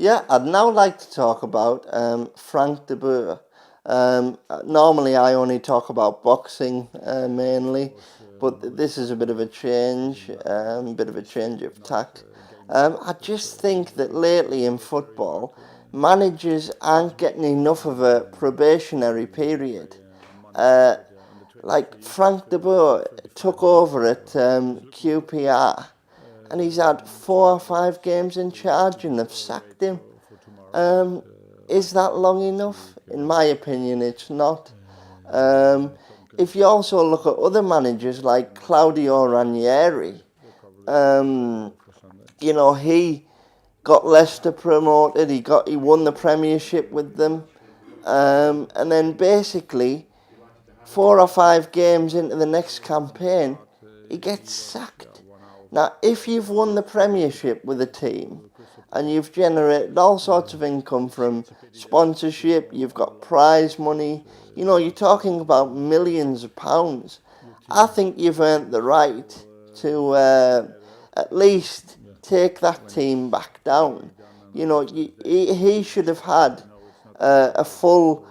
Yeah, I'd now like to talk about Frank de Boer. Normally, I only talk about boxing mainly, but this is a bit of a change, bit of a change of tack. I just think that lately in football, managers aren't getting enough of a probationary period. Uh, like Frank de Boer took over at QPR, and he's had 4 or 5 games in charge, and they've sacked him. Um, is that long enough? In my opinion, it's not. Um, if you also look at other managers like Claudio Ranieri, um, he got Leicester promoted. He won the Premiership with them, and then basically 4 or 5 games into the next campaign, he gets sacked. Now, if you've won the Premiership with a team and you've generated all sorts of income from sponsorship, you've got prize money, you're talking about millions of pounds. I think you've earned the right to at least take that team back down. He should have had a full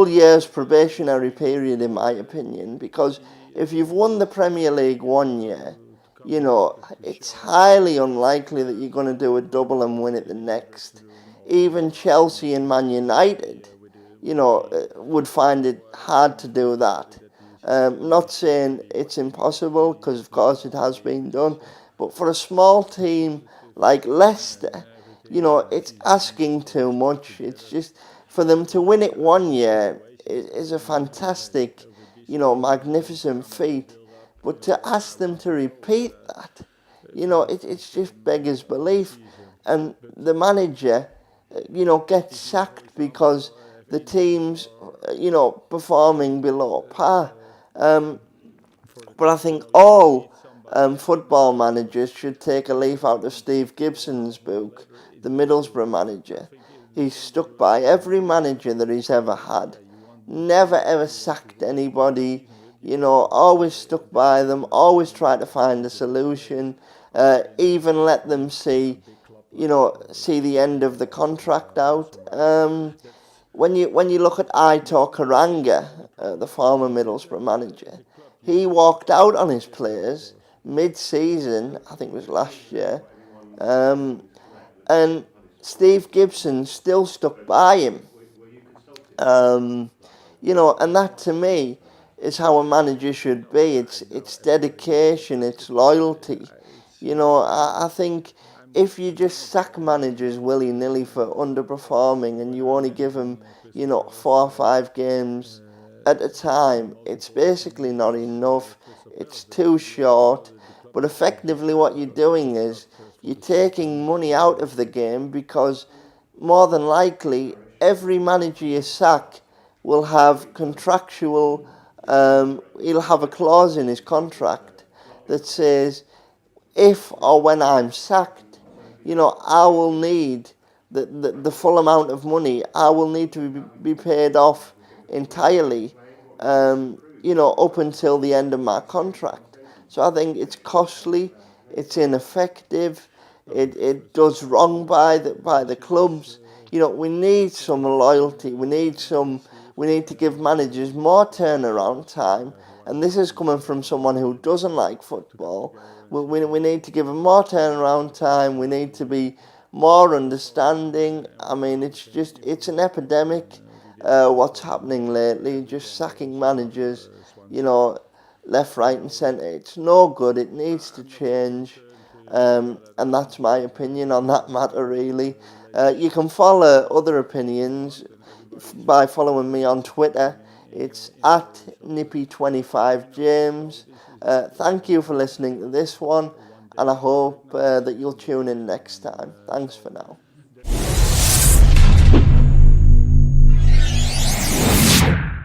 year's probationary period, in my opinion, because if you've won the Premier League one year, it's highly unlikely that you're going to do a double and win it the next. Even Chelsea and Man United, would find it hard to do that. Not saying it's impossible, because of course it has been done, but for a small team like Leicester, it's asking too much. It's just for them to win it one year is a fantastic, magnificent feat. But to ask them to repeat that, it's just beggars belief. And the manager, gets sacked because the team's, performing below par. But I think all football managers should take a leaf out of Steve Gibson's book, The Middlesbrough Manager. He's stuck by every manager that he's ever had. Never ever sacked anybody, always stuck by them, always tried to find a solution, even let them see the end of the contract out. When you look at Aitor Karanga, the former Middlesbrough manager, he walked out on his players mid-season, I think it was last year, and Steve Gibson still stuck by him. And that to me is how a manager should be. It's dedication, it's loyalty. I think if you just sack managers willy-nilly for underperforming and you only give them, 4 or 5 games at a time, it's basically not enough. It's too short. But effectively what you're doing is you're taking money out of the game, because more than likely every manager you sack will have he'll have a clause in his contract that says, if or when I'm sacked, I will need the full amount of money. I will need to be paid off entirely, up until the end of my contract. So I think it's costly, it's ineffective, it does wrong by the clubs. We need some loyalty. We need to give managers more turnaround time. And this is coming from someone who doesn't like football. We need to give them more turnaround time. We need to be more understanding. I mean, it's an epidemic, what's happening lately, just sacking managers, left, right and centre. It's no good. It needs to change. And that's my opinion on that matter, really. You can follow other opinions by following me on Twitter. It's at Nippy25James. Thank you for listening to this one, and I hope that you'll tune in next time. Thanks for now.